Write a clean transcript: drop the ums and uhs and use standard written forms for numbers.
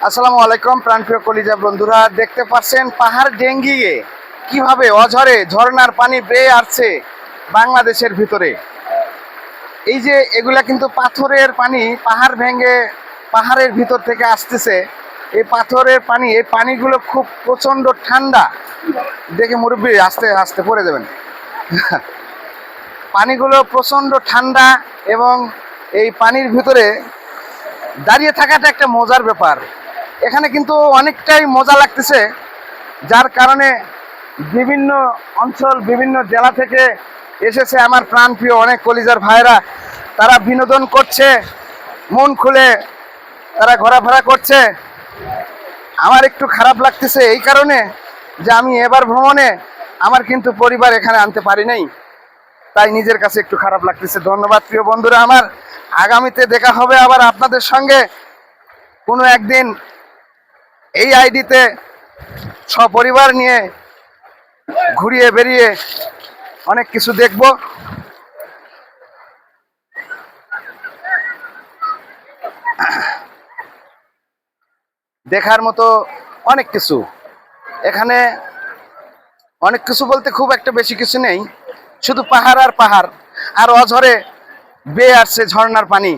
আসসালামু আলাইকুম প্রাণপ্রিয় কলিজা বন্ধুরা, দেখতে পাচ্ছেন পাহাড় ডেঙ্গিয়ে কিভাবে অঝরে ঝর্ণার পানি বেয়ে আসছে বাংলাদেশের ভিতরে। এই যে এগুলা কিন্তু পাথরের পানি, পাহাড় ভেঙে পাহাড়ের ভিতর থেকে আসতেছে। এই পাথরের পানি, এই পানিগুলো খুব প্রচণ্ড ঠান্ডা। দেখে মুরব্বী আস্তে আস্তে পড়ে যাবেন। পানিগুলো প্রচণ্ড ঠান্ডা এবং এই পানির ভিতরে দাঁড়িয়ে থাকাটা একটা মজার ব্যাপার। এখানে কিন্তু অনেকটাই মজা লাগতেছে, যার কারণে বিভিন্ন অঞ্চল, বিভিন্ন জেলা থেকে এসেছে আমার প্রাণপ্রিয় অনেক কলিজার ভাইরা। তারা বিনোদন করছে, মন খুলে তারা ঘোরাফেরা করছে। আমার একটু খারাপ লাগতেছে এই কারণে যে আমি এবার ভ্রমণে আমার কিন্তু পরিবার এখানে আনতে পারি নাই, তাই নিজের কাছে একটু খারাপ লাগতেছে। ধন্যবাদ প্রিয় বন্ধুরা আমার। আগামীতে দেখা হবে আবার আপনাদের সঙ্গে কোনো একদিন এই আইডিতে সপরিবার নিয়ে ঘুরিয়ে বেরিয়ে অনেক কিছু দেখব। দেখার মতো অনেক কিছু এখানে, অনেক কিছু বলতে খুব একটা বেশি কিছু নেই, শুধু পাহাড় আর পাহাড়, আর অঝরে বেয়ে আসছে ঝর্ণার পানি।